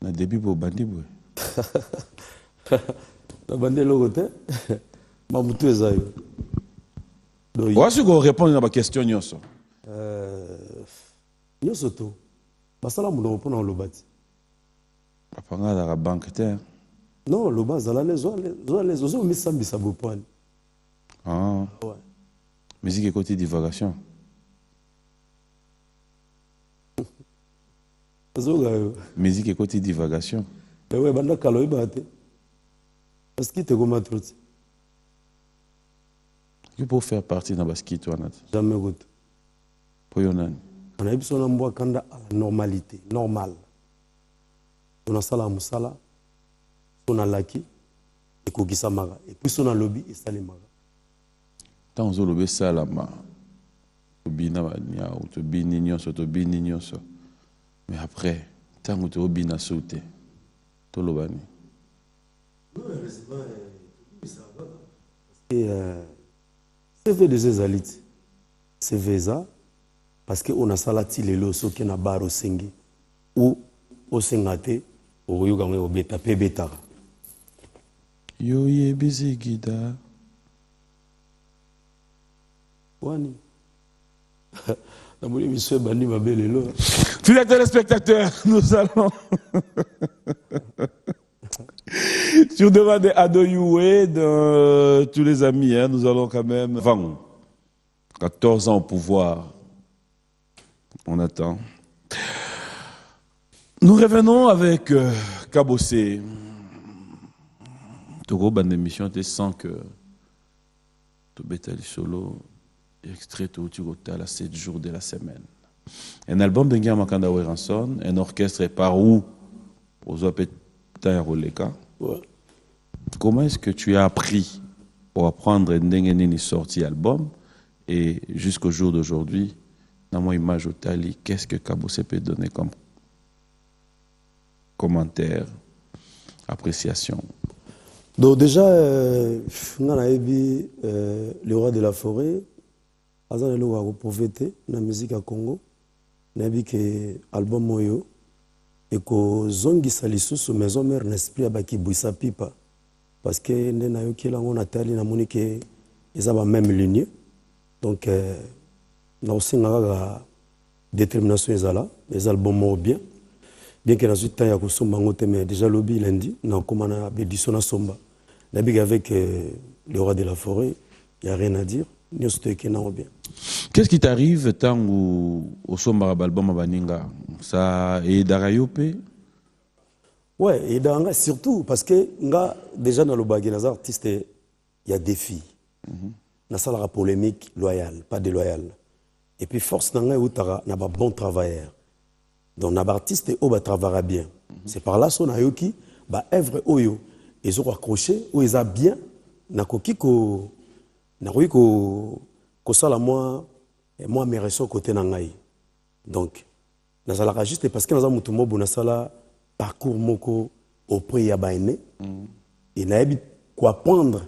Na début pour bandi boy. Na bandi le côté. Mamutu ezayo. Ou est-ce qu'on répond à ma question nyoso? Nyoso to. Basala muno répondre le bati. Apanga la banque te. Non, le bas zala les ozo mi sambi sabopane. Ah. Ouais. Musique et côté divagation. Musique et côté divagation. Mais ouais, banda kalo ibate. Parce qu'il te goma trop. Qui peut faire partie dans basket toi nat? Jamais goûté. Pour yonan. On a eu besoin d'emboire kanda à la normalité, normal. On a sala musala, on a laki, et kogisa maga, et puis on a lobby et salé maga. Tant on lobby salama, to bina bania ou to bini nyonso, to bini nyonso. Mais après, tant que tu as bien sauté, tu l'as banni. C'est vrai de ces alites. C'est vrai ça. Parce qu'on a salati les lots qui na bar au sengi. Ou au sengate, au yogamé au beta, beta. Yo ye bizigida. Wani. Tous les téléspectateurs, nous allons sur demande de Adoyoué, de tous les amis, hein, nous allons quand même 14 ans au pouvoir. On attend. Nous revenons avec Kabossé. Togo, bande d'émission, tu sens que tu bétali solo. Extrait tout à la 7 jours de la semaine. Un album de Nguyen Makanda Weranson, un orchestre par où aux Opeta Roleka. Comment est-ce que tu as appris pour apprendre Ndengenini sorti album et jusqu'au jour d'aujourd'hui, dans mon image au Tali, qu'est-ce que Kabossé peut donner comme commentaire, appréciation? Donc déjà, on a vu le roi de la forêt. Azan le wa pauvreté na musique à Congo na bi que album moyo et ko zongi salisusu maison mère n'esprit abaki buisa pipa parce que ndena yo kila ngona tali na monique ils ont même lignée donc na osinga ga détermination ezala les albums mo bien que na suite ya ko somba ngote mais déjà lobby lundi na komana bédition na somba na bi avec le roi de la forêt il y a rien à dire. Qu'est-ce qui t'arrive tant au somba album Baninga? Ça et Darayopé? Ouais, et Daranga surtout parce que nga déjà dans le bagage des artistes il y a des filles. Na salara polémique loyale, pas déloyale. Et puis force nanga utara na ba bon travailleur. Donc na artiste au ba travaillera bien. C'est par là son ayoki ba œuvre oyo ils ont accroché ou ils a bien na kokiko na oui ko sala moi mes réseaux côté nangai donc na sala juste parce que nous avons tout mobo na sala parcours moko auprès ya baine et na yebi quoi prendre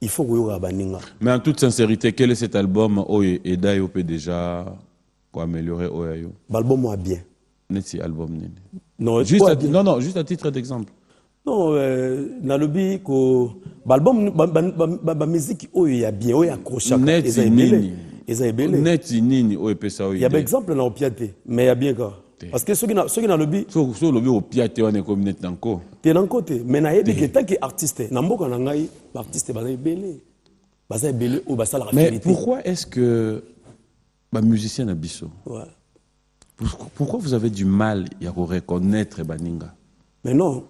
il faut que baninga. Mais en toute sincérité, quel est cet album oye et Dayopé déjà pour améliorer oyayo? L'album moi bien. Neti album nini? Non, juste à titre d'exemple. Non, na lobby ko album ba musique oyo ya bien oyo accrochaka neti nini neti nini oyo pesa oyo ya ba exemple na opiate mais ya bien ka parce que ceux qui na lobby so lobby opiate on est comme net nanko te nan côté mais na yebi que tant que artiste na mboka na ngai ba artiste ba belé o ba sala mais pourquoi est-ce que ba musicien na biso pourquoi vous avez du mal à reconnaître baninga? Mais non.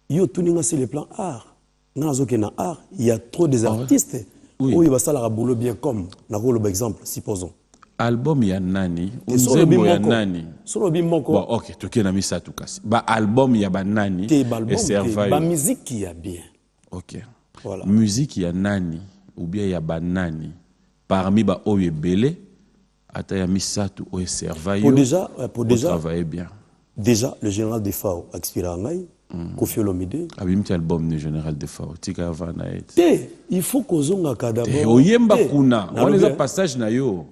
Yo tuninga c'est le plan art. Dans art, il y a trop des artistes. Oui. Où il va ça la boulot bien comme na par exemple, supposons. Album ya nani, nzembo ya nani. Solo bimoko. Bon, OK, toke na misa tout kasi. Ba album ya ba nani et serva. Ba musique qui y a bien. OK. Voilà. Musique ya nani ou bien ya ba nani parmi ba oyo belé ata ya misa tout oyo serva yo. Pour déjà travailler bien. Déjà le général de Fao expiré en Maï. Kofi Olomide. Abimti album du général de Fao. Tika Vanaet. Il faut qu'on zonga d'abord. Oyemba kuna. On les a passage na yo.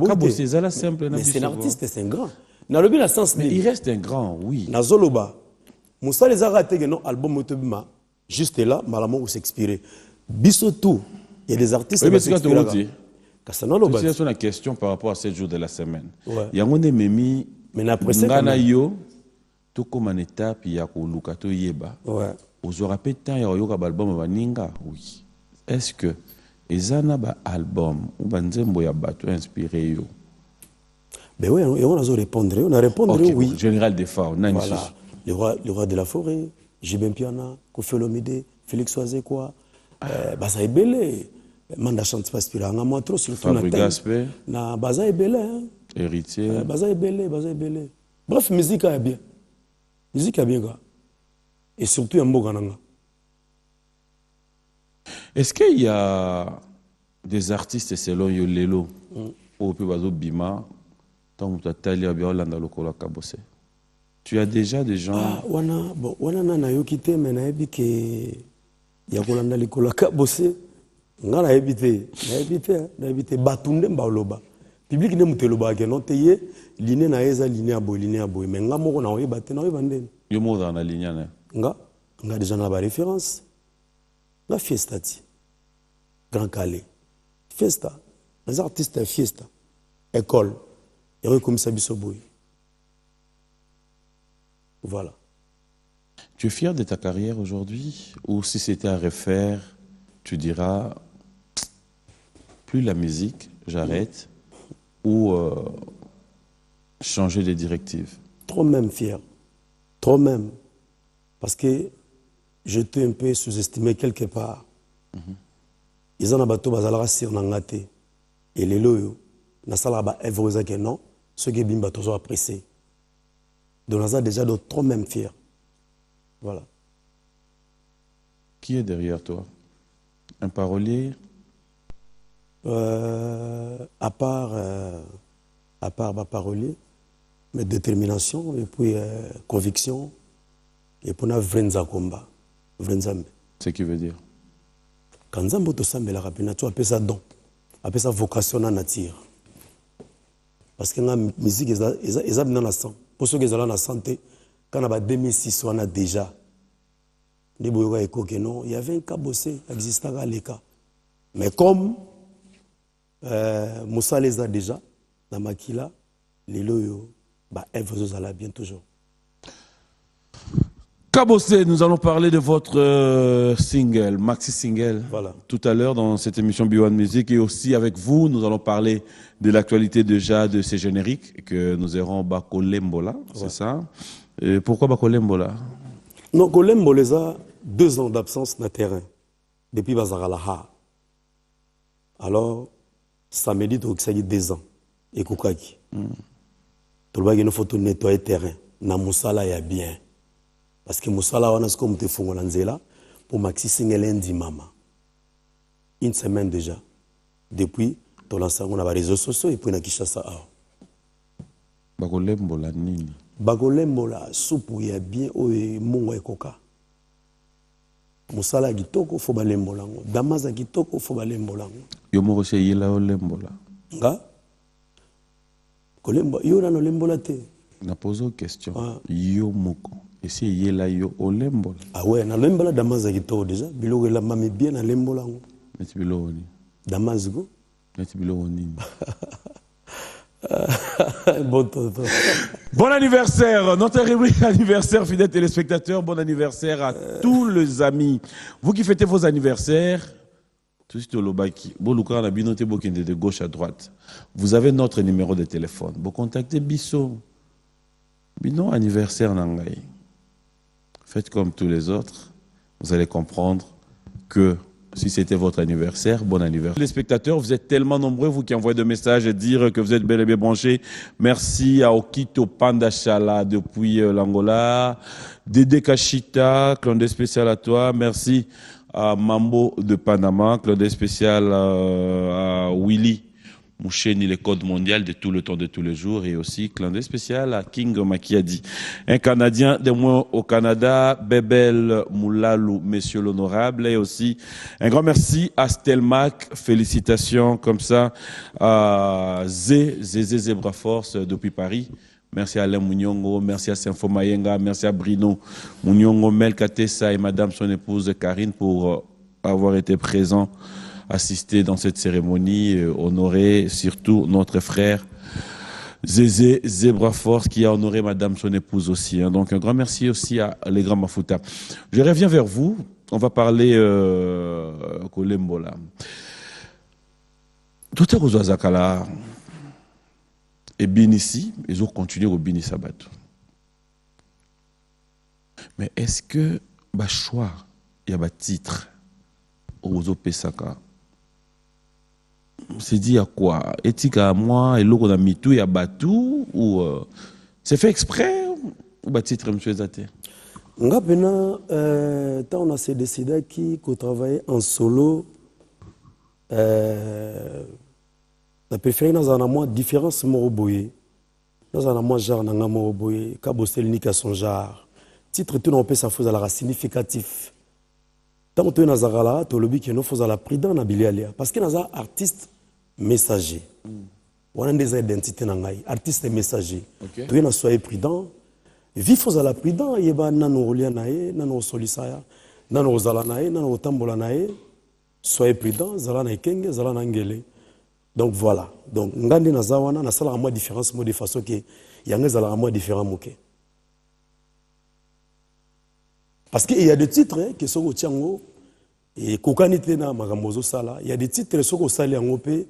Kabossé simple. Mais c'est un artiste, c'est un grand. Mais il reste un grand, oui. Nazoloba. Moussa les a ratés non album Motobima juste là malamo ou s'expirer. Biso tout. Il y a des artistes qui s'expirer. C'est une question par rapport à 7 jours de la semaine. Il y a un memi mais après ça ngana yo tout comme une étape il y a koluka to yeba. Ouais. Vous aurez peut-être temps ya yoka album baninga oui. Est-ce que ezana ba album ou ba nzembo ya bato inspiré yo? Ben oui, on a répondre, on a répondre okay, oui. Général Defa, on a une voilà. Le roi de la forêt, Jibem Piana, Kofi Olomide, Félix Oazé quoi. Baza ebele. Manda chante pas inspiré nga moi trop surtout na Gaspé. Na baza ebele hein. Héritier. Baza ebele. Bref, musique est bien. Musique est bien gars. Et surtout un mboga nanga. Est-ce qu'il y a des artistes selon yo lelo au pe bazo bima tant que tu as bien Hollande lokola kabose? Tu as déjà des gens wana na yo kité mais na yebi ke ya kolanda likola kabose nga na yebi te batunde mbaloba public ne muteloba ke non teye ligne na eza ligne ya boy mais nga moko na oyeba te na oyeba ndeni yo mo dans la ligne na nga déjà na ba référence la fiesta ti Grand Calais fiesta les artistes fiesta école et comme ça biso boy voilà. Tu es fier de ta carrière aujourd'hui ou si c'était à refaire tu diras plus la musique j'arrête ou changer de directive? Trop même fier. Trop même. Parce que je t'ai un peu sous-estimé quelque part. Ils en ont bateau bazalara sur nangate. Et les loyaux, nasala ba evroza que non, ceux qui bimba toujours apprécié. Donc on a déjà de trop même fier. Voilà. Qui est derrière toi? Un parolier? À part ma parolier, mais détermination et puis conviction et puis on a vrenza combat, vrenzambe. Ce qui veut dire quand nzambo to sambela rapina tu appelles ça don, appelle ça vocation na nature. Parce que la musique est dans la sang. Pour ceux qui sont dans la santé, quand on a 2006 on a déjà des boyoga éco que non, il y avait un cas bossé existant à l'écart. Mais comme Moussa les a déjà, dans Makila, les loyaux, Eve Zozala bien toujours. Kabossé, nous allons parler de votre single, maxi single, voilà. Tout à l'heure dans cette émission B1 Music et aussi avec vous, nous allons parler de l'actualité déjà de ces génériques que nous aurons Bako Lembola, c'est ça? Et pourquoi Bako Lembola? Non, Kolembola les a 2 ans d'absence dans le terrain, depuis Bazaralaha. Alors, samedi, ça y est 2 ans. Et Koukaki. Tout le monde il faut nettoyer le terrain. Na Moussala y a bien. Parce que Moussala, on a ce qu'on te fait pour Maxi Singelendi Mama. Une semaine déjà. Depuis, on a les réseaux sociaux et puis on a Kishasa. Bagolembola nini? Bagolembola, soupe y a bien au Mungo et Koka. Moussala Gitoko, faut balembolango. Damaza Gitoko, faut balembolango. Yo mo roche yela o lembola. Nga? Kolembo, yo na no lembola te. Na pose une question. Yo moko. Et si yela yo o lembola? Ah ouais, na lembola damaza Gitoko déjà. Bilo la mami bien na lembolango. Neti bilo oni. Damazgo? Neti bilo oni. Bon anniversaire, notre rubrique anniversaire, fidèles téléspectateurs, bon anniversaire à tous les amis. Vous qui fêtez vos anniversaires, tout de l'obaki, de gauche à droite. Vous avez notre numéro de téléphone. Vous contactez Bisso. Bino anniversaire Nangai. Faites comme tous les autres. Vous allez comprendre que si c'était votre anniversaire, bon anniversaire. Les spectateurs, vous êtes tellement nombreux, vous qui envoyez des messages et dire que vous êtes bel et bien branchés. Merci à Okito Pandachala depuis l'Angola, Dédé Kachita, clin spécial à toi. Merci à Mambo de Panama, clin spécial à Willy Moucheni, le code mondial de tout le temps, de tous les jours, et aussi clin d'œil spécial à King Makiadi. Un Canadien de moi au Canada, Bebel Moulalou, messieurs l'honorable, et aussi un grand merci à Stelmac, félicitations comme ça à Zé Zebra Force depuis Paris. Merci à Alain Mounyongo, merci à Sinfo Mayenga, merci à Bruno Mounyongo, Mel Katessa et Madame son épouse Karine pour avoir été présents, assistés dans cette cérémonie, honorer surtout notre frère Zézé Zebra Force qui a honoré Madame son épouse aussi. Hein. Donc un grand merci aussi à les grands Mafuta. Je reviens vers vous, on va parler Kolembola. Tout est aux Zakala. Et Binisi, ils ont continué au Bini Sabat. Mais est-ce que le choix, il y a un titre aux Opesaka? C'est dit à quoi? Éthique à moi, et l'eau qu'on a mis tout, il y a Batou, ou c'est fait exprès, ou le titre, M. Zate? Nga pena, tant on a s'est décidé qu'on travaille en solo, la préférée dans un amour différence moroboye, dans un amour genre nanga moroboye, kabosel nika son genre. Titre tout on peut ça faut la significatif. Tant on est dans un gala, tout le but que nous faisons la prudence na bilialia, parce que nous un artiste messager. On a des identités nangai, artiste messager. Tu es na soyez prudent. Vifo za la prudent, yeba nano rolia nae, nano solisaya, nano zala nae, nano tambola nae. Soyez prudent, zala na ikenge, zala na ngele. Donc voilà. Donc ngandi na zawana na sala moi différence moi de façon que yanga zala moi différent moké. Parce qu'il y a des titres hein, qui sont au tiango et kokanite na makambozo sala, il y a des titres sont au sali en opé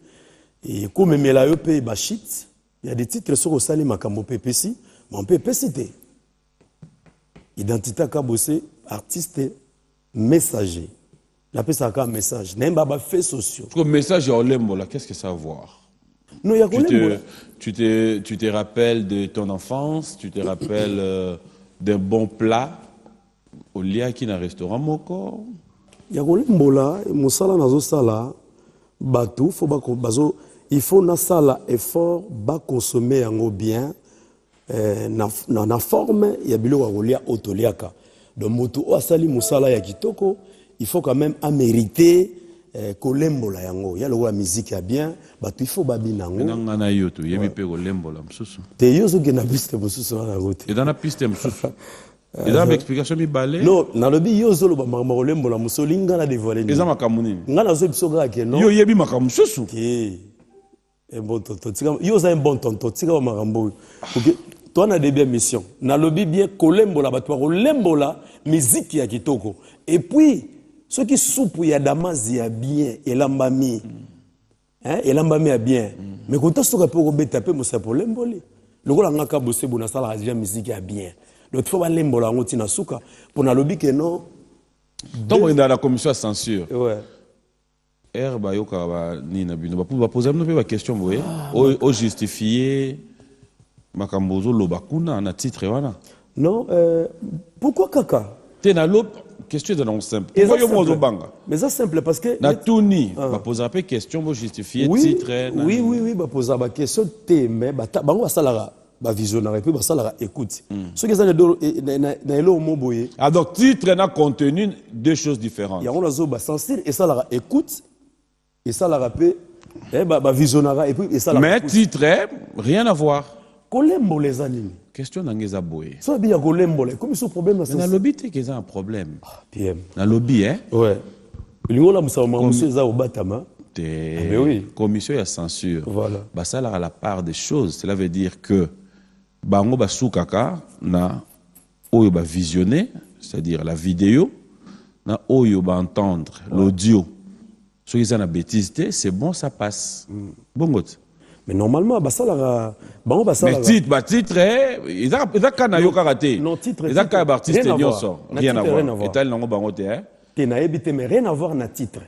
et comme mela opé bashit, il y a des titres sont au sali makambo pepesi, mais on peut citer. Identité ka bossé artiste messager. La paix ça un message. N'imba ba fait sociaux. Le message en lembola, qu'est-ce que ça a à voir? Non, il y a tu te rappelles de ton enfance, tu te rappelles d'un bon plat au lia qui n'a restaurant moko. Il y a lembola, musala nazo sala, batou, faut ba bazo, il faut na sala effort ba consommer en bien na forme ya biloko kolia otoliaka. Donc moto o asali musala ya kitoko, il faut quand même mériter kolembola yango. Il y a la musique ya bien, bato il faut babinango. Nanga na yoto, yebi pe kolembola msusu. Te yozo ke na piste msusu na route. Et dans la piste msusu. Et dans l'explication mi balé. Non, na lobi yozo lo ba kolembola msusu linga na dévoiler. Eza makamuni. Ngana zo bisoka ke non. Yo yebi makamsusu. Ki. Un bon tonton. Yo za un bon tonton. Tika ba makambo. OK. Toi na début mission. Na lobi bien kolembola bato kolembola musique ya kitoko. Et puis ceux qui soupent ya Damas ya bien et l'ambami. Hein, et l'ambami a bien. Mais quand tu as pour taper mon sa problème bolé. Le gars ngaka bossé bona sala ya musique ya bien. Donc il faut ba lembola ngoti na suka pour na lobby que non. Donc dans la commission de censure. Ouais. Ba yoka ba ni na bino ba poser une ba question boye o justifier makambozo lobakuna na titre wana. Non, pourquoi kaka? Tena lop question de non simple. Pourquoi yo mozo banga? Mais ça simple parce que na touni ba poser un peu question pour justifier titre. Oui, ba poser ba question té mais ba bango salara ba visionnaire puis ba salara écoute. Ce que ça na elo moboye. Ah donc titre na contenu deux choses différentes. Ya on a zo ba sentir et salara écoute et salara pe ba visionnaire et puis et salara. Mais titre rien à voir. Kolembo les animes. Question d'angeza boye. Ça bien kolembo là comme ce problème là. Mais na lobby te que ça un problème. PM. Na lobby hein. Ouais. Lingola musama monsieur za obatama. Mais oui. Commission ya censure. Voilà. Bah ça là à la part des choses, cela veut dire que bango basukaka na oyo ba visionner, c'est-à-dire la vidéo, na oyo ba entendre l'audio. Ce qui est une bêtise, c'est bon ça passe. Bon mais normalement bah ça là bango bah ça mais titre ils a kana yo karaté. Non titre. Ils a ka artiste nyoso, rien à voir. Et tel nango bango te hein. Te na ebité mais rien à voir na titre.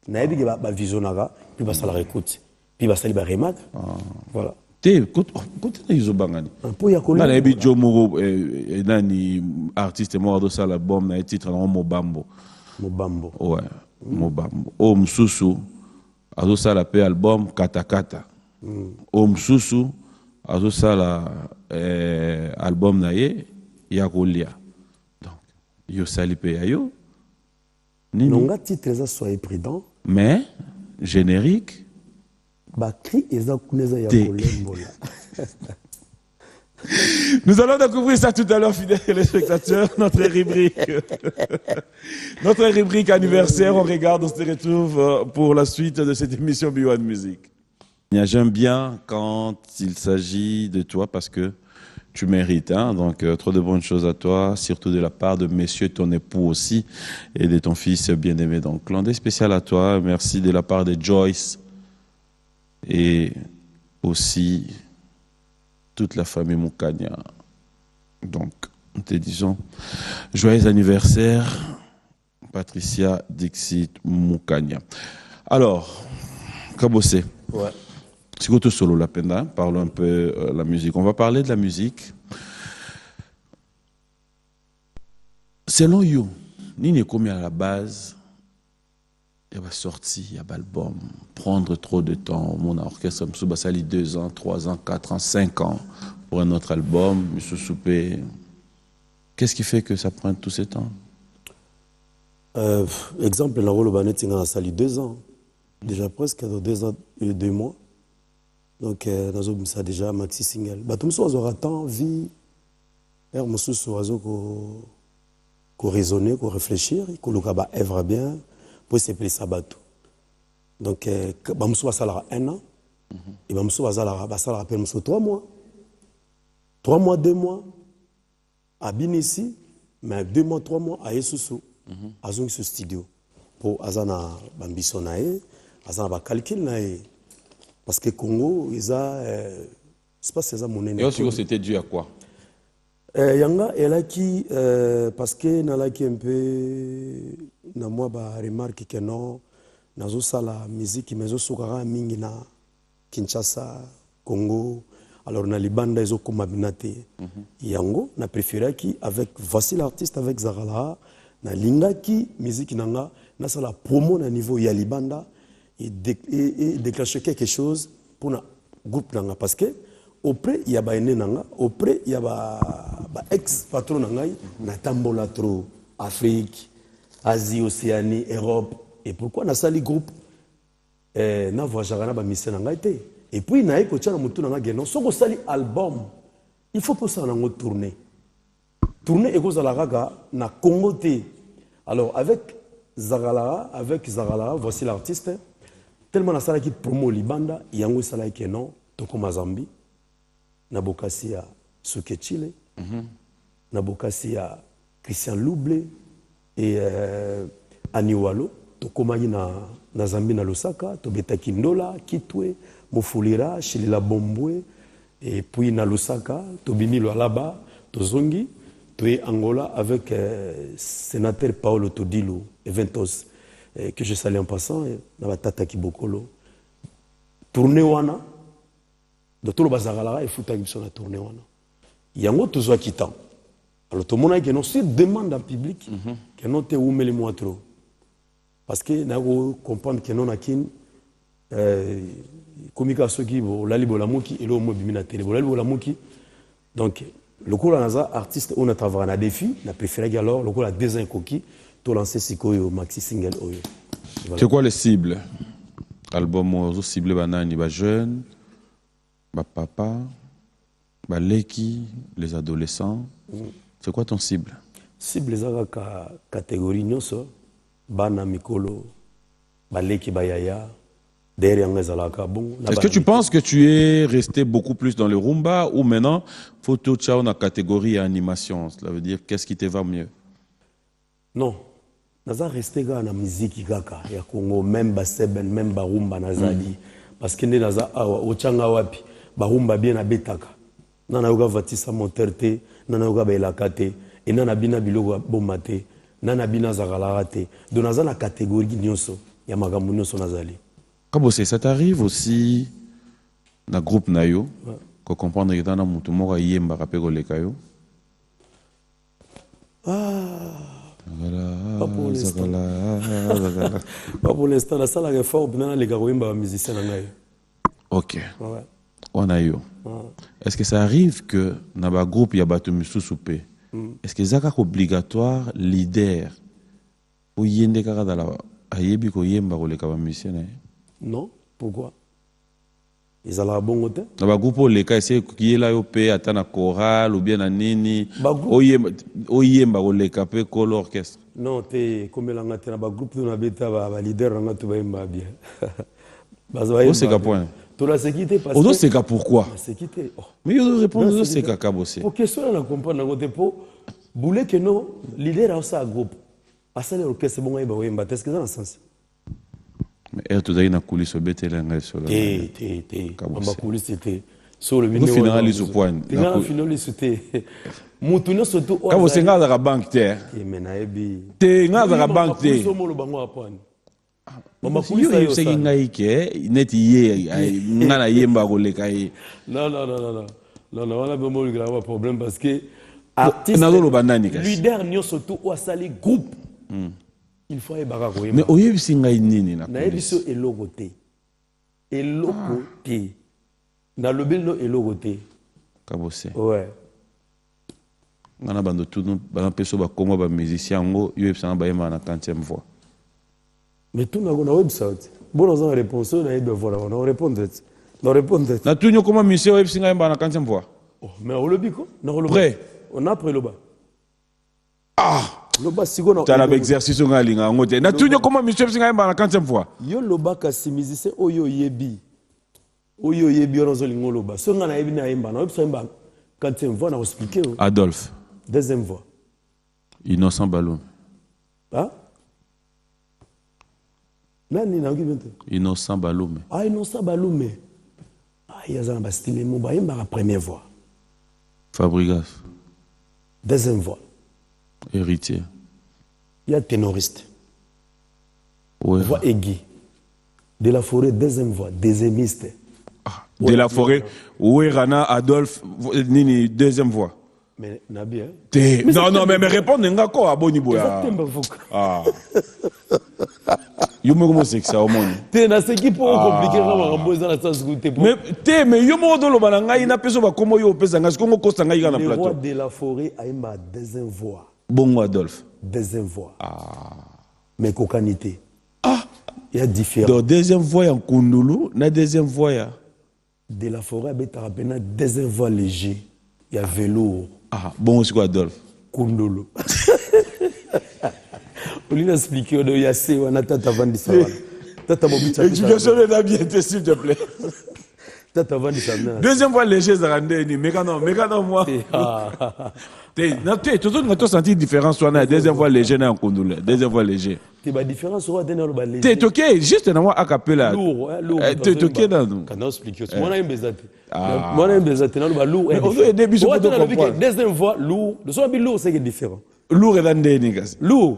Na ebi ba visionnara puis bah ça la écoute. Puis bah ça li ba remarque. Voilà. Te côté na izo bangani. Po ya kola. Na ebi Jomoro nani artiste mo do ça l'album na titre na Mobambo. Mobambo. Ouais, Mobambo. O msusu azo ça la pe album Katakata. O msusu azo ça la album na ye ya kolia. Donc yo sali pe yo. Nonga titre ça soyez prudent. Mais générique ba cri eza kuneza ya kolembola. Nous allons découvrir ça tout à l'heure, fidèles téléspectateurs, notre rubrique anniversaire. On regarde, on se retrouve pour la suite de cette émission B1 Music. J'aime bien quand il s'agit de toi parce que tu mérites, hein? Donc trop de bonnes choses à toi, surtout de la part de messieurs, ton époux aussi, et de ton fils bien-aimé. Donc, clin d'œil spécial à toi. Merci de la part de Joyce et aussi toute la famille Moukania. Donc, nous te disons joyeux anniversaire, Patricia Dixit Moukania. Alors, Kabosé. Ouais. C'est quoi tout solo la penda? Parlons un peu la musique. On va parler de la musique. Selon you, Nini Komi à la base, il y a sorti, il y a l'album, prendre trop de temps. Mon orchestre, Msouba Sali 2 ans, 3 ans, 4 ans, 5 ans pour un autre album, Monsieur Soupé. Qu'est-ce qui fait que ça prend tout ce temps? Exemple, la Rolo Banet, il a sali 2 ans. Déjà presque 2 ans et 2 mois. Donc, nous ça déjà maxi single. Bah, tout le monde aura tant vie. Et on qu'on raisonner, qu'on réfléchir, qu'on le caba œuvre bien pour s'appeler Sabato. Donc, bah, on ça là 1 an. Et bah, on ça là, bah, ça rappelle 3 mois. 3 mois, 2 mois. À Binissi, mais 2 mois, 3 mois à Yesusu. À ce studio. Pour Azana Bambiso nae, Azana ba calcul nae. Parce que Congo, ils ont. C'est pas ces monnaie. Et aussi, c'était dû à quoi? Yanga, elle a qui. Parce que n'a qui un peu. Na moi, ba remarque que non. Nazo sala musique, mais zo sukara mingi na Kinshasa, Congo. Alors, na Libanda, ils ont comme abinate. Yango, na préféré qui, avec voici l'artiste, avec Zagala, na linga qui, musique nanga, na sala promo na niveau ya Libanda. Et déclencher quelque chose pour le groupe nanga parce que auprès il y a ba ene nanga auprès il y a ba ex patron nanga na tambola trop Afrique, Asie, Océanie, Europe et pourquoi na sali groupe na voyagera na ba mission nanga été et puis na eko tcha na mutu nanga geno soko sali album il faut pour ça na tourner et cause la raga na Congo té alors avec Zagala voici l'artiste. Tellement na sala qui promo Libanda, yango sala qui non, toko Mazambi, na bokasi ya Suke Chile, na bokasi ya Christian Louble et Aniwalo, toko mani na Zambi na Lusaka, to betaki Ndola, Kitwe, Mofulira, Shilila Bombwe, et puis na Lusaka, to bimi lo alaba, to zongi, to Angola avec sénateur Paolo Todilo et Ventos. Que je salue en passant, na tata Kibokolo. Tourner wana, de tout le bazar et fouta qui na tourner wana. Yango toujours quittant. Alors tout le monde qui non se demande en public que non te oumeli moi trop. Parce que na comprendre que non akin communication qui bo la libo la moki et le mo bimina télé bo la libo la moki. Donc le coup là naza artiste on a travaillé na défi, na préféré alors le coup la design coquille. Tout lancé Sikoyo, maxi single Oyo. Voilà. C'est quoi les cibles? Album ozo ciblé banani, ba jeune, ba papa, ba leki, les adolescents. C'est quoi ton cible? Cible les catégorie nyoso, bana mikolo, ba leki ba yaya, derrière ngezalaka bon. Est-ce que tu penses que tu es resté beaucoup plus dans le rumba ou maintenant photo tchao na catégorie animation? Cela veut dire qu'est-ce qui te va mieux? Non. Naza resté dans la musique kaka ya Congo même ba seben même ba rumba nazali parce que naza awa ochanga wapi ba rumba bien na betaka nana yoga vatisa monterte nana yoga ba elakate et nana bina biloko bomate nana bina zagalate donc naza na catégorie nyonso ya makambo nyonso nazali. Kabosé, ça t'arrive aussi na groupe nayo ko comprendre que dans mutu moko yemba kapé ko lekayo? Pas pour l'instant. Pas pour l'instant. La salle est forte. Les gars, musiciens. Ok. Ouais. On a eu. Est-ce que ça arrive que dans le groupe, il y a battu Moussou Soupé? Est-ce que c'est obligatoire, leader, pour y aller dans la ayebi ko yemba ko les musiciens? Non. Pourquoi? ezalaka bongo te. Na ba groupe oleka essaye kiyela yo pe ata na chorale ou bien na nini oyemba oleka pe ko l'orchestre. Non te komelanga te na ba groupe to na beta ba leader nga to bayemba bien. C'est qu'à point. To la sécurité parce que c'est qu'à pourquoi? La sécurité. Mais yo répondre c'est qu'à kabosé. Pour question na comprendre ngote po boule que non leader a ça groupe. Asale orchestre bon ba wemba est-ce que ça a sens? Mais tu as coulisse au bételenga sur le. On va coulisser sur le vidéo. Nous finalisons au point. Nous finalisons te. Mutuno surtout. Quand vous êtes dans la banque te. Mais na ebi. Te dans la banque te. Somo lo bango apone. Mama kulisa yo seki ngai ke net ye ngana yemba ko le kai. Non, on a vraiment un grave problème parce que artiste leader nyo surtout au sali groupe. Il faut ebaka ko yemba. Mais oyebisi ngai nini na. Na ebiso eloko te. Eloko te. Na lobelo eloko te. Kabose. Ouais. Ngana bando tout ba peso ba kongo ba musicien ngo yebisa ba yemba na 40e voix. Mais tout n'a pas website. Bon, on a réponse, on a eu de voir, on a répondu. On a répondu. Na tout nous comment monsieur web singa yemba na 40e voix. Oh, mais on le biko, on le prêt. On a pris le bas. Ah. Le bas sigo na. Tu as l'exercice nga linga ngote. Na tout nous comment monsieur web singa yemba na 40e voix. Yo le bas ka si musicien oyo yebi. Oyo yebi on zo lingo le bas. So nga na yebi na yemba na web singa yemba 40e voix na expliquer. Adolphe. Deuxième voix. Innocent Ballon. Ah? Nani na ngibente? Innocent Baloume. Ah, Innocent Baloume. Ah, il y a un style mobile, il y a la première voix. Fabregas. Deuxième voix. Héritier. Il y a ténoriste. Ouais. Voix aiguë. De la Forêt, deuxième voix. Deuxiémiste. Ah, de la Forêt. Ouais, Rana, Adolphe, Nini, deuxième voix. Mais Nabi, hein? Non, mais répondre, n'est-ce pas à bon niveau. Ah. Yo me comment c'est que ça au monde. T'es na ce qui peut compliquer vraiment ramboza la sens goûter. Mais yo mo do lo balanga ina peso ba komo yo pesa ngas kongo kosta ngai na plateau. Le roi de la Forêt a ma deuxième voix. Bongo Adolphe. Deuxième voix. Ah. Mais cocanité. Ah. Il y a différent. Donc deuxième voix en Kundulu, na deuxième voix ya. De la Forêt beta rapena deuxième voix léger. Il y a velours. Ah, bon c'est quoi Adolphe? Kundulu. On lui a expliqué, il y a assez, on a tata Vandisa. Tata Mobicha. Explication de la bienté, s'il te plaît. Tata Vandisa. Deuxième fois, léger, Zarandé, mais quand non, moi. Tu as senti différence, toi, la deuxième fois, léger, dans Kondoulé. Deuxième fois, léger. Tu as différence, tu as léger. Tu es toqué, juste dans moi, à capella. Lourd, lourd. Tu es toqué dans nous. Quand on explique, moi, on a un bezate. Moi, on a un bezate, lourd. Mais on veut aider, bisous, pour comprendre. Deuxième fois, lourd. Le son lourd, c'est différent. Lourd et dans des niggas. Lourd.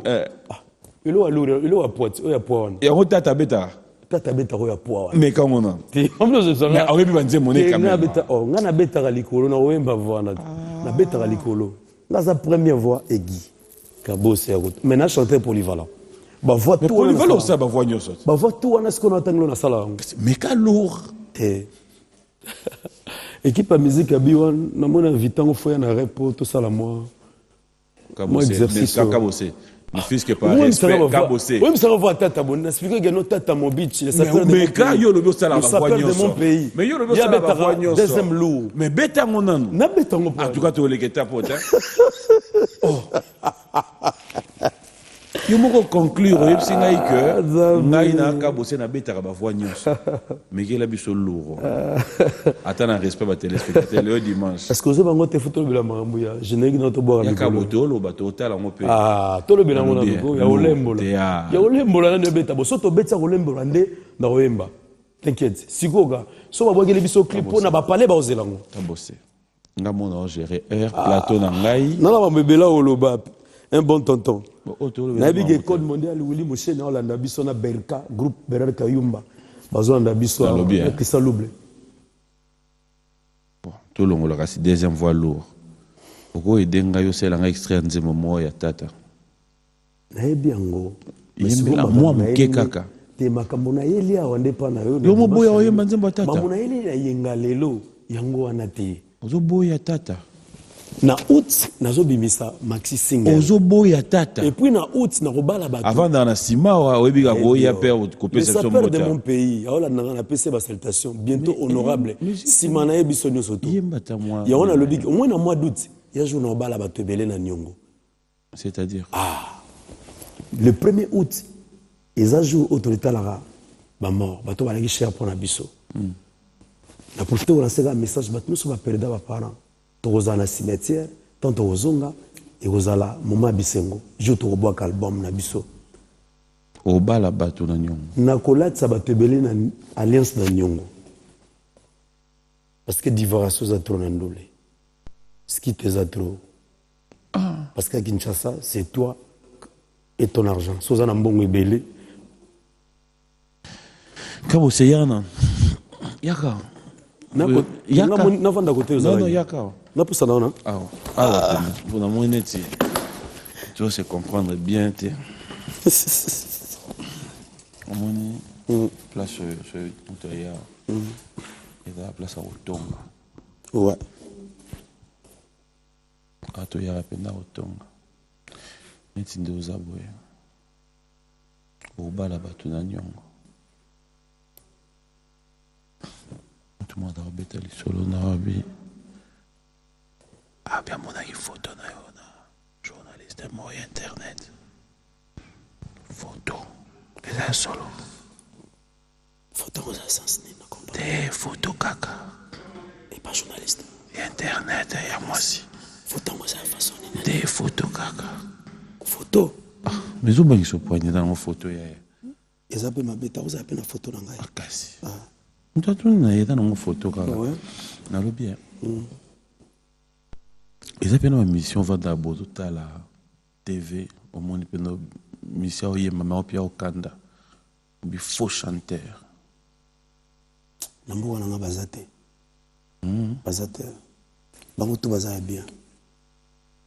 Il a poids, il a poids. Et on t'a bêta. Tata bêta, il a poids. Mais quand on a. Mais on aurait pu dire mon nez quand même. On a bêta à l'icolo, on a pas voix. On a bêta à l'icolo. Là, sa première voix aiguë. Cabo, c'est route. Maintenant, chanter polyvalent. Bah, voix tout. Polyvalent, ça, bah, voix nyos. Bah, voix tout, on a ce qu'on entend dans la salle. Mais quel lourd. Équipe à musique à Biwan, on a invité au foyer à repos, tout ça, là, moi. Moi, exercice. Cabossé. Le fils qui par respect, Cabossé. Oui, mais ça va voir Tata Bon. Expliquez que notre Tata Mobitch. Mais quand il y a le bio, ça la voix de mon pays. Mais il y a le bio, ça la voix deuxième lourd. Mais bêta mon nom. Na bêta mon En tout cas, tu as les pote. Oh. Il faut conclure, il faut que ngai na Cabossé na bêta ba voix nyos. Mais qu'il a biso lourd. Attends un respect ba téléspectateur le dimanche. Est-ce que vous avez ngote photo de la marambuya? Je n'ai pas de boire. Ya Caboto lo ba total en pe. Ah, to le bela ngona ko ya olembola. Ya olembola na bêta bo soto bêta olembola nde na oyemba. T'inquiète. Sikoga, so ba bogele biso clip na ba parler ba ozelango. Cabossé. Nga mona gérer air plateau na ngai. Na ba mbebela oloba. Un bon tonton. Nabi code mondial Willy Mouché na Hollande biso na Berka groupe Berka Yumba. Bazo na biso na Christian Louble. Bon, tout le monde a deuxième voix lourd. Pourquoi aider ngayo c'est la extrait nzemo moya tata. Na biango. Moi muke kaka. Te makambo na yeli a wande pa na yo. Yo mo boya oyemba nzembo tata. Mamu na yeli ya yenga lelo yango wana te. Ozo boya tata. Na août, nazo bimisa maxi single. Ozo boya tata. Et puis na août, na robala bato. Avant dans la sima, webi ga boya père couper cette somme. Le sapeur de mon pays, aola na PC ba salutation, bientôt honorable. Simana e bisonyo soto. Yembata moi. Ya ona lobi, au moins na mois d'août, ya jour na robala bato belé na Nyongo. C'est-à-dire le 1er août, ils ont joué autorité là ba mort, bato ba lagi cher pour na biso. Na profiter de lancer un message bato nous sommes perdre ba parents. Toza na cimetière, tant tozonga et ozala moma bisengo. Je to bois album na biso. Obala bato na Nyongo. Na kolatsa bato belé na alliance na Nyongo. Parce que divorce za trop na ndolé. Ce qui te za trop. Parce qu'à Kinshasa, c'est toi et ton argent. Soza na mbongo ebelé. Kabo seyana. Yaka. Yaka. Na vanda côté non non yaka. Na poussa na ona. Vous na moineti. Tu dois se comprendre bien te. On place sur Montoya. Et la place à Otonga. Ouais. Atoya rapenda Otonga. Neti nde ozaboye. Obala bato na Nyongo. Tout le monde a rebêté les solos na rabi. Ah bien mon ami photo na yona. Journaliste de moyen internet. Photo. Les un solo. Photo aux sens ni na comprendre. Des photos caca. Et pas journaliste. Internet et à moi aussi. Photo aux façon ni. Des photos caca. Photo. Mais où ils sont poignés dans mon photo ya. Ils appellent ma bêta, vous appelez la photo nanga. Akasi. Toi tu n'as dans mon photo caca. Ouais. Na le bien. Ils appellent ma mission va d'abord tout à la TV au monde peno mission yé maman au Pia Okanda. Bi faux chanteur. Nambo wana bazate. Bazate. Bango tout bazaya bien.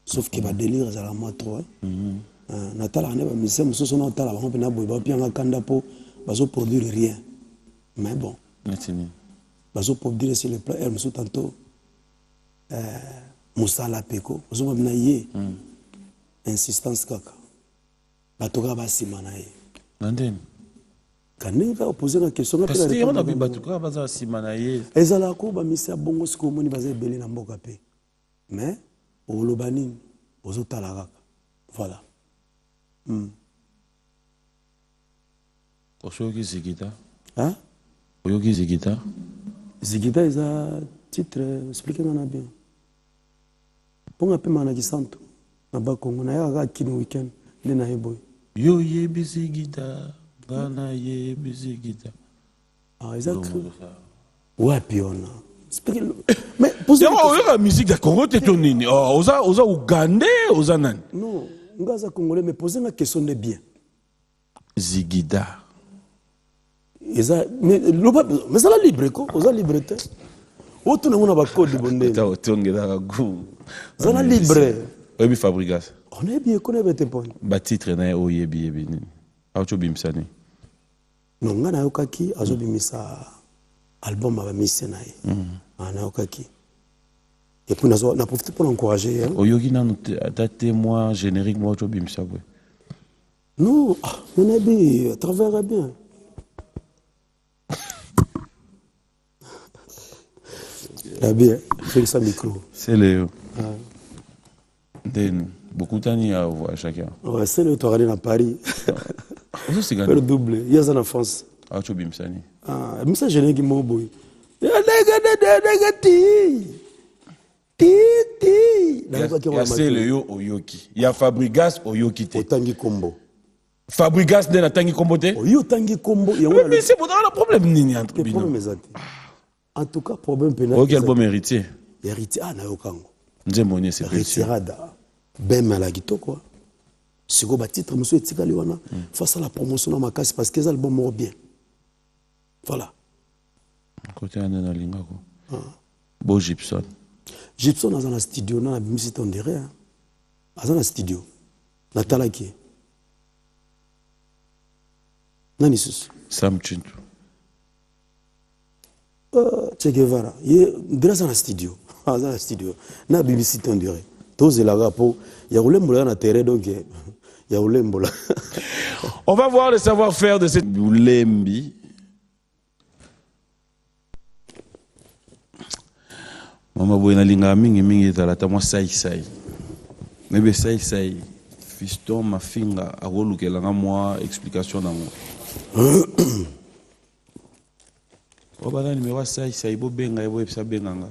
Sauf que ba délire za la moi trop. Natala ne ba mission musoso na tala bango pena boy ba Pia Okanda po bazo produire rien. Mais bon. Netini. Bazo produire sur le plan elle muso tantôt Moussala Peko, bazo ba ye. Insistance kaka. Batoka ba simana ye. Nandeni. Quand va poser la question, parce que on a vu batuka baza simana ye. Ezala ko ba misa bongo siko moni baza belé na mboka pe. Mais au lobani ozo talaka. Voilà. Osoki Zigita. Hein? Oyoki Zigita. Zigita eza titre expliquez-moi bien. Ponga pe mana kisanto. Na ba Kongo na ya kini weekend le na yeboy. Yo yebi Zigita. Gana yebi Zigita. Ah exact. Ouais piona. Mais posez la musique de Congo t'es tonini. Oza Ougandais, oza nani? Non, ngaza congolais mais posez la question de bien. Zigida. Mais ça la libre quoi, oza liberté. Otu na mona ba code bonde. Ta otongela ka gu. Ça la libre. Obi Fabrigas. On est bien connaît bete point. Ba titre na oyebi yebi nini. Auto bimsani. Non ngana yokaki azobimisa album aba misena ye. Na yokaki. Et puis na profiter pour l'encourager. Oyoki na ta témoin générique moi auto bimsa bwe. Non, on est bien, à travers bien. Bien, fais ça micro. C'est Léo. Beaucoup d'années à voir chacun. Ouais, c'est le tour aller à Paris. C'est le double. Il y a ça en France. Ah, tu bim ça ni. Ah, mais ça je n'ai qu'un mot boy. Il y a Léo Oyoki. Il y a Fabrigas Oyoki. Otangi Kombo. Fabrigas de la Tangi Kombo te. Oyo Tangi Kombo. Mais c'est pour le problème nini entre bino. En tout cas, problème pénal. Ok, album héritier. Héritier, ah, na yokango. Nzemoni, c'est précieux. Retirada. Ben malagito, quoi. Si vous avez titre, monsieur Etika Liwana, face à la promotion dans ma casse, parce que les albums vont bien. Voilà. Côté Anna Lingako. Beau Gibson. Gibson, dans un studio, dans la musique, on dirait. Dans un studio. Natala qui est. Nani sus. Sam Chintu. Che Guevara, il est dans un studio. dans le studio. Na BBC on dirait. Tous les rapports. Il y a Oulembola dans le terrain, donc il y a Oulembola. On va voir le savoir-faire de cette Oulembi. Maman boy na linga mingi talata moi sai. Nebe sai. Fiston ma finga agolukela nga moi explication na moi. Obana numéro sai bo benga bo epsa benganga.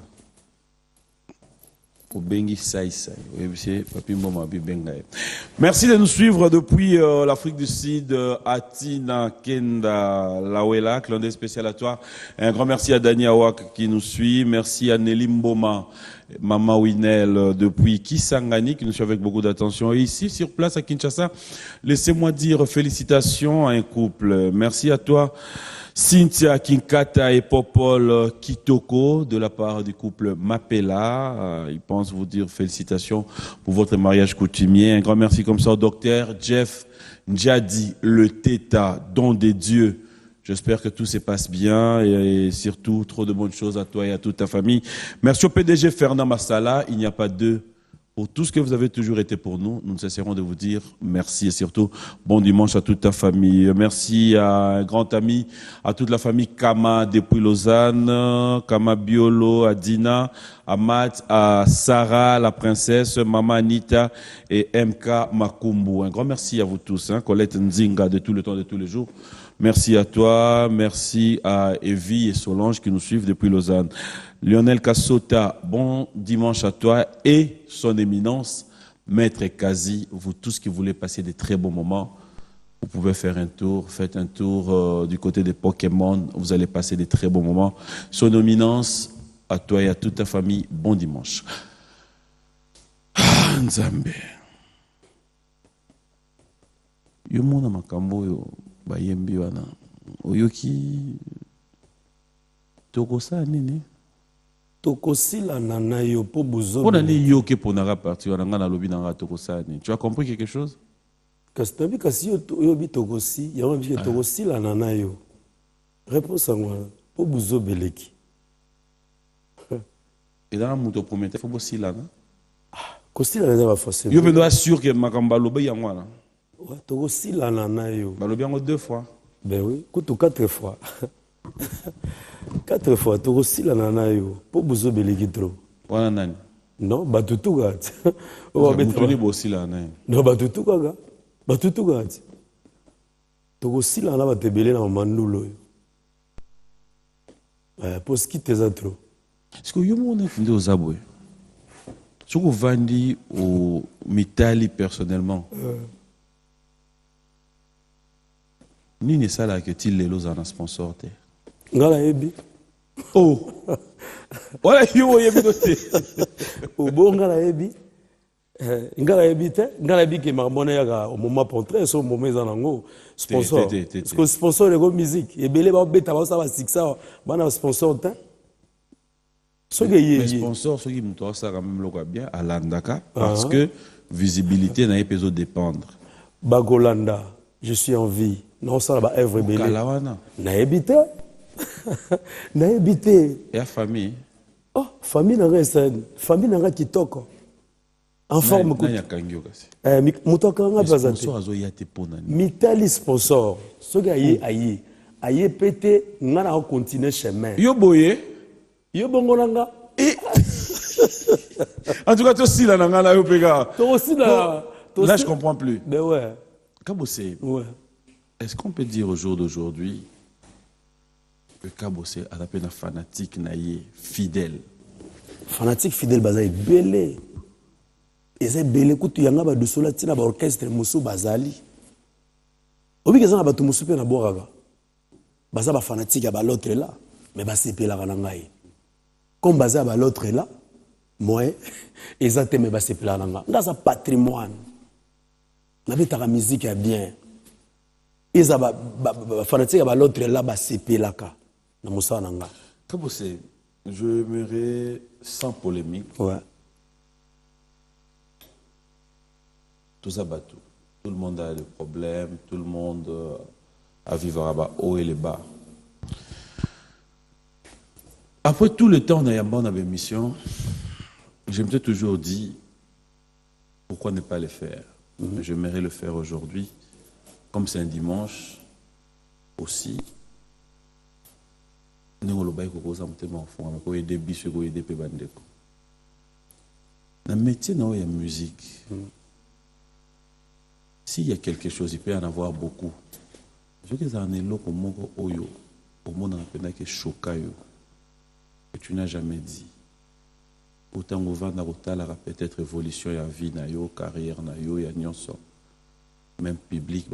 Merci de nous suivre depuis l'Afrique du Sud, Atina Kenda Lawela, clandé spécial à toi. Un grand merci à Dani Awak qui nous suit. Merci à Nelly Mboma, Maman Winel depuis Kisangani qui nous suit avec beaucoup d'attention. Et ici, sur place à Kinshasa, laissez-moi dire félicitations à un couple. Merci à toi. Cynthia Kinkata et Popol Kitoko de la part du couple Mapela. Ils pensent vous dire félicitations pour votre mariage coutumier. Un grand merci comme ça au docteur Jeff Ndjadi, le Teta, don des dieux. J'espère que tout se passe bien et surtout trop de bonnes choses à toi et à toute ta famille. Merci au PDG Fernand Massala. Il n'y a pas d'eux. Pour tout ce que vous avez toujours été pour nous, nous ne cesserons de vous dire merci et surtout bon dimanche à toute ta famille. Merci à un grand ami, à toute la famille Kama depuis Lausanne, Kama Biolo, à Dina, à Matt, à Sarah, la princesse, Maman Anita et MK Makumbu. Un grand merci à vous tous, Colette Nzinga de tout le temps, de tous les jours. Merci à toi, merci à Evie et Solange qui nous suivent depuis Lausanne. Lionel Kassota, bon dimanche à toi et son éminence, Maître Kazi, vous tous qui voulez passer des très bons moments, vous pouvez faire un tour, faites un tour du côté des Pokémon, vous allez passer des très bons moments. Son éminence, à toi et à toute ta famille, bon dimanche. Ah, Nzambe. Yo mona makambo yo bayembi wana. Oyoki tokosa nini? Tokosila nana yo po bozo. On a dit yo ke ponara parti wana ngana lobi nanga tokosa ni. Tu as compris quelque chose? Kastabi kasi yo bi tokosi, ya mbi ke tokosila nana yo. Réponse à moi, po bozo beleki. Et dans mon prometteur faut bossi là non? Kosila nana ba forcément. Yo be doit sûr que makamba lobi yango na. Ouais, tokosila nana yo. Ba lobi yango 2 fois. Ben oui, kutu 4 fois. 4 fois, tokosila nana yo. Po bozo beleki trop. Wana nani? Non, batutu gati. O ba betoni bossi là na. Non, batutu kaga. Batutu gati. Tokosila na batebele na mandulo yo. Pour ce qui te trop. Est-ce que yo mona findi ozabwe? Soko vandi au Mitali personnellement. Nini sala que tu lelo za na sponsor te? Ngala yebi. Oh. Voilà yo yebi doté. O bon ngala yebi. Ngala yebi te, ngala yebi ke marmona ya au moment portrait so moment zanango sponsor. Parce que sponsor le go musique et belé ba beta ba sa ba sixa bana sponsor te. Mais sponsor ceux qui muto ça quand même loko bien à landaka parce que visibilité na epezo dépendre. Bagolanda, je suis en vie. Non, ça va œuvre belé. Kalawana. Na habité. Na habité. Et la famille. Oh, famille na reste, famille na kitoko. En forme ko. Na yakangyo kasi. Mutoka nga bazate. Sponsor azo yate pona ni. Mitali sponsor. Ce gars aye pété ngana continuer chemin. Yo boye. Yo bongo nanga. En tout cas, toi aussi là nanga yo pega. Toi aussi là. Là je comprends plus. Ben ouais. Kabossé. Ouais. Est-ce qu'on peut dire au jour d'aujourd'hui que Kabossé a la peine fanatique naïe fidèle? Fanatique fidèle bazali belé. Et c'est belé kutu yanga ba dusola tina ba orchestre musu bazali. Obi kezana ba tumusu pe na boraga. Baza ba fanatique ba l'autre là, mais ba sepela kana ngai. Comme baza ba l'autre là, moi ezate me ba sepela nanga. Ngaza patrimoine. Na bitaka musique ya bien. Ils ont fanatique à l'autre là bas sepelaka na musa nanga. Kabossé, je aimerais sans polémique. Ouais. Tout ça bateau. Tout le monde a des problèmes, tout le monde a vivre à bas haut et les bas. Après tout le temps on a une bonne émission. Je me suis toujours dit, pourquoi ne pas le faire? J'aimerais le faire aujourd'hui. Comme c'est un dimanche, aussi, nous avons des bis, des dans le métier, il y a musique. S'il y a quelque chose, il peut y en avoir beaucoup. Je veux que ça en est là pour moi, au monde qui est choqué, que tu n'as jamais dit. Autant que va dans peut-être évolution de la vie, de la carrière, de la même public,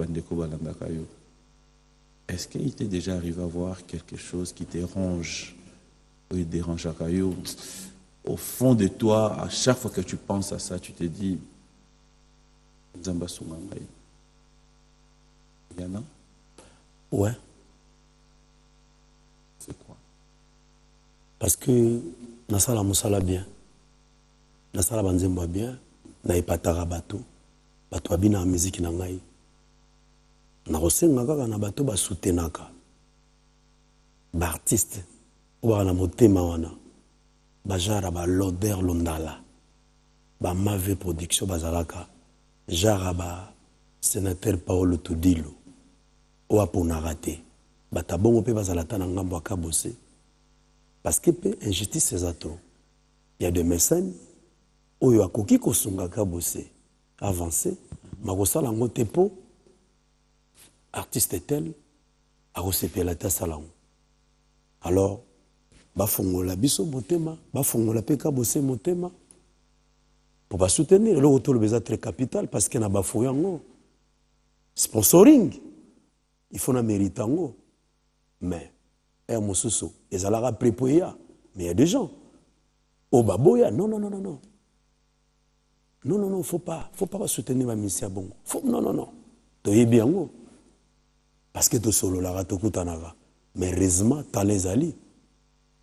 est-ce qu'il t'est déjà arrivé à voir quelque chose qui te dérange, ou il dérange à Kayo? Au fond de toi, à chaque fois que tu penses à ça, tu te dis, Nzamba Sungangai. Yana? Ouais. C'est quoi? Parce que Nasala Moussala bien. Nasala Banzemba bien. Naipatara bato. Bato abina musique na ngai. Na rosenga kaka na bato ba soutenaka. Ba artiste. Oba na motema wana. Bajara ba l'odeur londala. Ba mave production bazalaka. Jara ba sénateur Paolo Tudilo. Oa pona raté. Bata bongo pe bazalata na ngambo akabose. Parce que pe injustice c'est trop. Il y a des mécènes oyo akoki kosunga kabose avancer makosala ngo tepo artiste tel akosepela ta salon. Alors bafongola biso motema, bafongola pe kabose motema pour ba soutenir le retour le besoin très capital parce que na bafoyango sponsoring il faut na méritango mais mosusu ezalaka prépoya mais il y a des gens au baboya non faut pas soutenir ma mission bongo non to bien parce que to solo la rato kutanaka mais heureusement talezali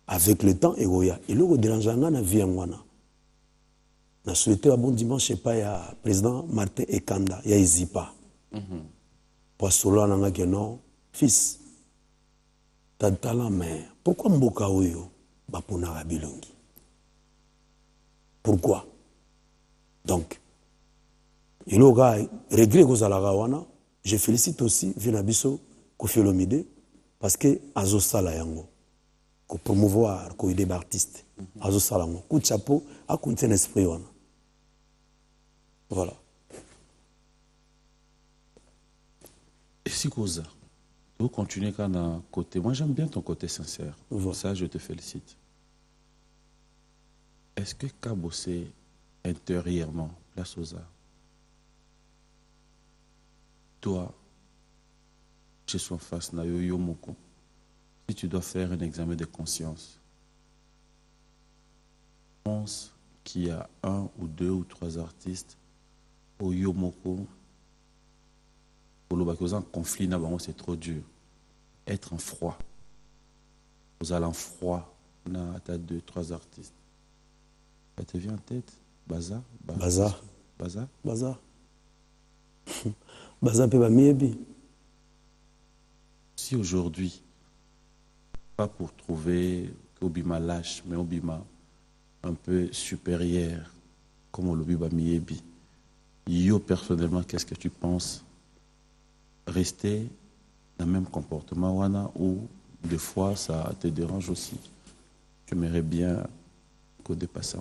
avec le temps egoya et le déranganga na vie ngwana na souhaité un bon dimanche pas ya président Martin Ekanda ya Izipa pour solo nanga que non fils t'as talent mais pourquoi mboka oyo bapona bilongi pourquoi donc il aura regret kozalaka wana je félicite aussi Vinabiso Koffi Olomide parce que azosala yango ko promouvoir ko aider artiste azosala yango coup de chapeau a continuer esprit wana voilà. Et si cause vous continuez quand à côté, moi j'aime bien ton côté sincère. Pour ça, je te félicite. Est-ce que Kabosé, intérieurement, place aux arts, toi, je suis en face na yo moko, si tu dois faire un examen de conscience, je pense qu'il y a 1 ou 2 ou 3 artistes au Yomoko. Pour le en conflit, c'est trop dur. Être en froid. Vous allez en froid. Tu as 2, 3 artistes. Ça te vient en tête? Baza? Baza. Baza? Baza. Baza peut miebi. Si aujourd'hui, pas pour trouver qu'Obima lâche, mais Obima un peu supérieur, comme Obima miebi, yo personnellement, qu'est-ce que tu penses? Rester dans le même comportement wana ou des fois ça te dérange aussi. Tu aimerais bien qu'on dépasse ça.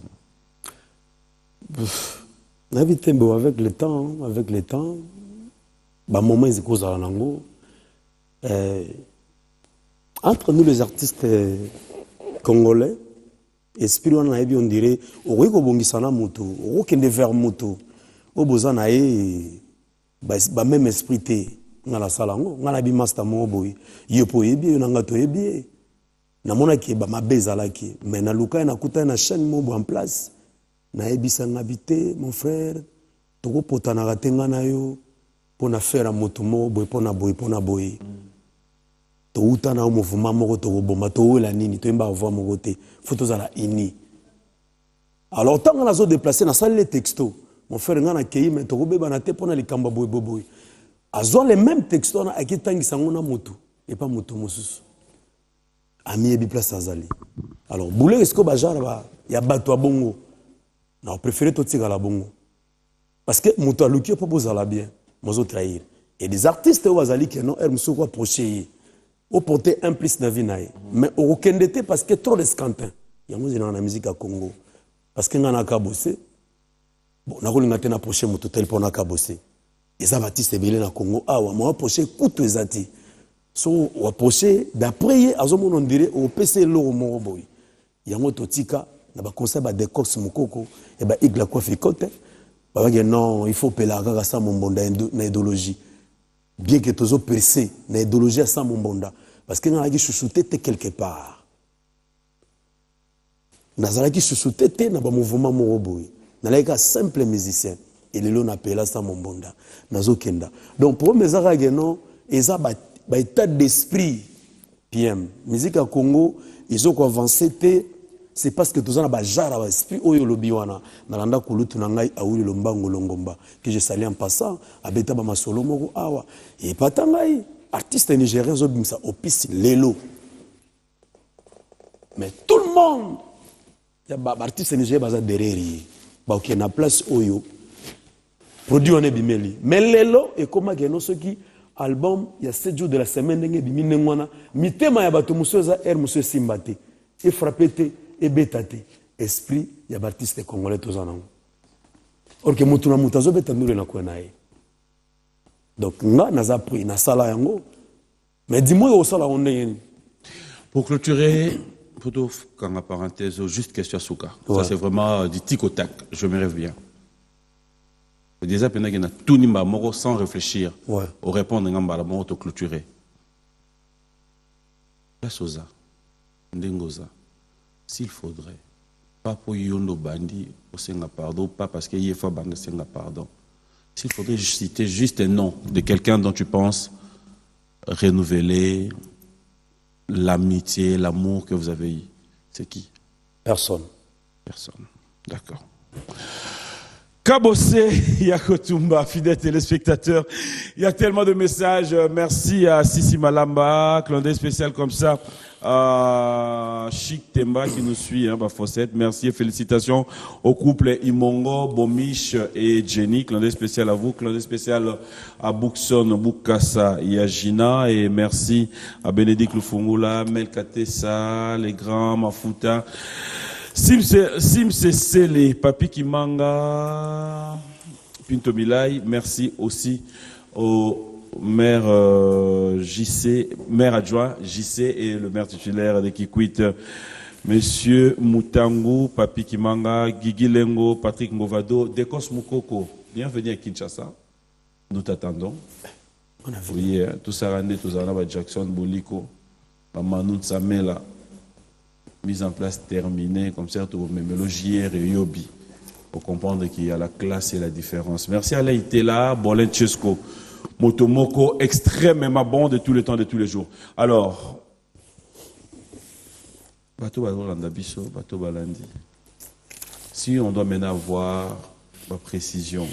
Avec le temps, bah moment ils causent à l'ango. Entre nous les artistes congolais, esprit on dirait au bongisana moto, au kende vers moto, au bozana ba même esprit nga la salango nga la bi master mo boy yepo yebi na nga to yebi na mona ki ba mabeza la ki mais na luka na kuta na chaîne mo en place na ebisa ngabité mon frère toko potana ratenga na yo pona faire moto mo boy pona boy to uta na mouvement moko to bomba to la nini to mba voir mo côté photos à la ini alors tant na zo déplacer na salle les textos mon frère nga na kei mais to beba na te pona likamba boy Azo les mêmes textes on a qui tangi sangona moto et pas moto mosusu. Ami ebi place azali. Alors boule est-ce que bajara ba ya bato bongo. On préféré tout ça à la bongo. Parce que mon talent qui propose à la bien, moi trahir. Et des artistes au Azali qui non, elles me approché, au porter un plus de vie naï. Mais au Kendete parce que trop de scantins. Il y a moi dans la musique à Congo. Parce que n'en a qu'à bosser. Bon, n'a pas été approché mon total pour n'a qu'à bosser. Les artistes belé na Congo, ah ouais, moi approché coûte les ati. So approché d'après, à ce moment on dirait au PC l'eau mon boy. Il y a moi totika, na ba conseil ba décox mukoko et ba igla quoi fait côté. Non, il faut pélaga ça mon bonda na idéologie. Bien que tous percé na idéologie à ça mon bonda parce que n'a qui chouchouté quelque part. Nazala qui chouchouté na ba mouvement mon boy. Na ka simple musicien et le on appelle ça mon bonda. Nazo kenda. Donc pour mes aragé non, eza ba état d'esprit PM. Musique à Congo, ils ont avancé c'est parce que tous on a bajara esprit oyo lobiwana nalanda kulutu na ngai awuli lombango longomba que je salue en passant abeta ba masolo moko awa et patangai artiste nigérien zo bimsa opis lelo mais tout le monde ya ba artiste nigérien baza derrière ba ok na place oyo produit on est bimeli mais lelo et comment que no soki album il y a 7 jours de la semaine ndenge bimi ngwana mitema ya bato musoza muso simbate et frappé et bétaté esprit il y a artiste congolais tous en or que mutuna mutazo betandule na kwa nae donc nga naza pris na sala yango mais dis-moi au sala on est pour clôturer photo quand parenthèse juste question Souka ça c'est vraiment du tic au tac je me rêve bien déjà pendant qu'il y a tout nimba moro sans réfléchir au répondre ngamba la mort auto clôturer la soza ndengoza s'il faudrait, pas pour Yondo Bandi, au Senga pardon, pas parce qu'il y a Bandi Senga pardon. S'il faudrait citer juste un nom de quelqu'un dont tu penses renouveler l'amitié, l'amour que vous avez eu, c'est qui? Personne. Personne. D'accord. Kabossé, Yakotumba, fidèle téléspectateur, il y a tellement de messages. Merci à Sissi Malamba, clandé spécial comme ça. Chic Temba qui nous suit, hein, Fossette. Merci et félicitations au couple Imongo, Bomiche et Jenny. Clandé spécial à vous, clandé spécial à Boukson, Boukassa, Yajina. Et merci à Bénédicte Lufungula, Melkatessa, les grands, Mafuta. Simse Sele, Papi Kimanga, Pinto Milay, merci aussi au maire JC, maire adjoint JC et le maire titulaire de Kikwit, Monsieur Moutangu, Papi Kimanga, Guigui Lengo, Patrick Ngovado, Dekos Mukoko. Bienvenue à Kinshasa. Nous t'attendons. Oui, tout ça rendait, tout ça, Jackson Boliko, Manout Samela. Mise en place terminée, comme ça, tout même le JR et Yobi, pour comprendre qu'il y a la classe et la différence. Merci à Laïtela, Bolin Tchesko, Motomoko, extrêmement bon de tous les temps, de tous les jours. Alors, Bato Balanda Bisso, Bato Balandi. Si on doit maintenant avoir la précision,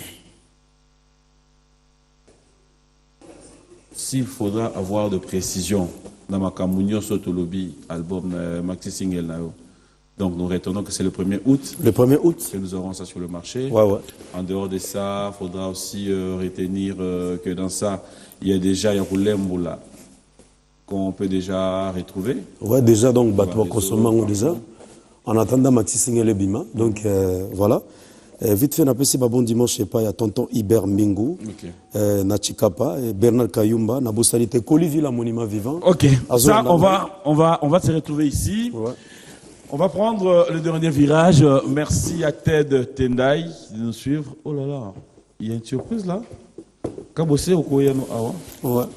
s'il faudra avoir de précision, dans ma Kamunyo Sotolobi, album Maxi Single Nao. Donc nous retenons que c'est le 1er août. Le 1er août. Que nous aurons ça sur le marché. Ouais. En dehors de ça, il faudra aussi retenir que dans ça, il y a déjà Yakulemboula qu'on peut déjà retrouver. Ouais, déjà, donc, Batwa Kosomang déjà. En attendant Maxi Single Bima. Donc voilà. Vite fait, on a passé bon dimanche, je sais pas, il y a tonton Iber Mbingu, Nachikapa, Bernard Kayumba, Nabosalité, Colivier, la monument vivant. Ok, ça, on va se retrouver ici. Ouais. On va prendre le dernier virage. Merci à Ted Tendai de nous suivre. Oh là là, il y a une surprise là. Kabossé au Koyano Awa. Ouais.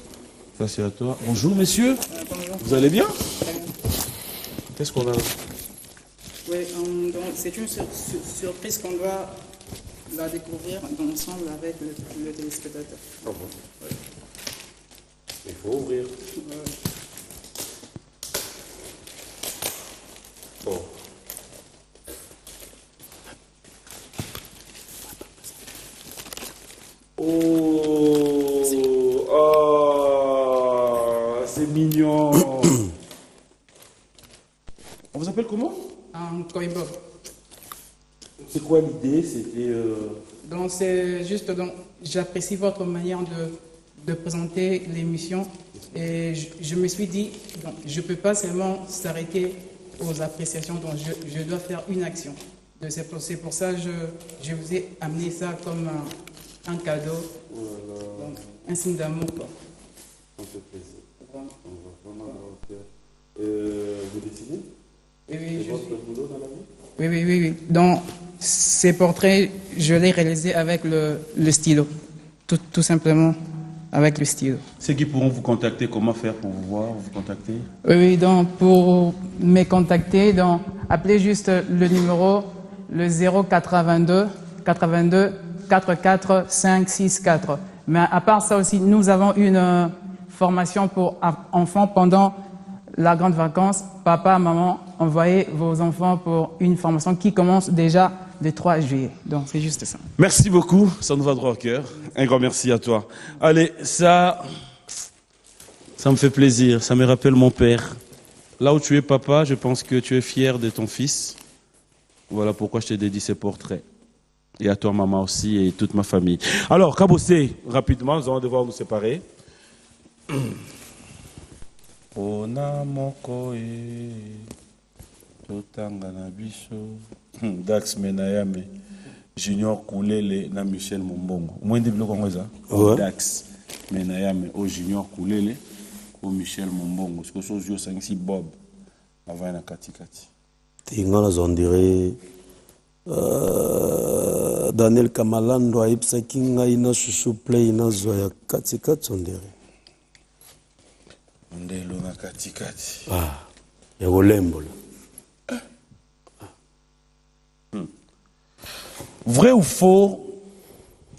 Ça, c'est à toi. Bonjour, messieurs. Bonjour. Vous allez bien? Qu'est-ce qu'on a là? Oui, donc c'est une surprise qu'on doit la découvrir ensemble avec le téléspectateur. Ah bon? Ouais. Il faut ouvrir. Bon. Oh, c'est mignon. On vous appelle comment? Koibo. C'est quoi l'idée? C'était... Donc c'est juste, donc, j'apprécie votre manière de présenter l'émission et je me suis dit, donc, je ne peux pas seulement s'arrêter aux appréciations, donc je dois faire une action. C'est pour ça que je vous ai amené ça comme un cadeau, donc, un signe d'amour. On fait plaisir. On va vraiment avoir au cœur. Vous dessinez? Oui, c'est votre boulot dans la vie? Oui. Donc, ces portraits, je les réalisés avec le stylo. Tout simplement avec le stylo. Ceux qui pourront vous contacter, comment faire pour vous voir, vous contacter? Oui, donc pour me contacter, donc appelez juste le numéro, le 082 82 44 564. Mais à part ça aussi, nous avons une formation pour enfants pendant la grande vacances. Papa, maman, envoyez vos enfants pour une formation qui commence déjà le 3 juillet. Donc c'est juste ça. Merci beaucoup, ça nous va droit au cœur. Un grand merci à toi. Allez, ça me fait plaisir, ça me rappelle mon père. Là où tu es papa, je pense que tu es fier de ton fils. Voilà pourquoi je te dédie ces portraits. Et à toi maman aussi et toute ma famille. Alors, Kabossé, rapidement, nous allons devoir nous séparer. Ona moko e totanga na biso Dax Menayame Junior Koulele na Michel Mombongo. Mwende biloko ngoza Dax Menayame o Junior Koulele o Michel Mombongo. Ce que chose yo sangisi Bob avant na katikati. Tingana zondire Daniel Kamalando aipsa kinga ina shushu play ina zoya katikati zondire. Ndelo na katikati. Ya golembola. Vrai ou faux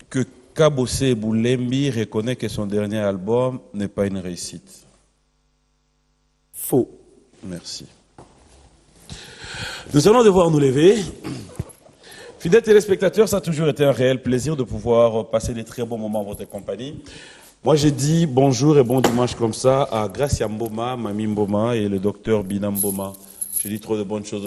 que Kabossé Boulembi reconnaît que son dernier album n'est pas une réussite? Faux. Merci. Nous allons devoir nous lever. Fidèles téléspectateurs, ça a toujours été un réel plaisir de pouvoir passer des très bons moments en votre compagnie. Moi, j'ai dit bonjour et bon dimanche comme ça à Gracia Mboma, Mami Mboma et le docteur Bina Mboma. Je dis trop de bonnes choses.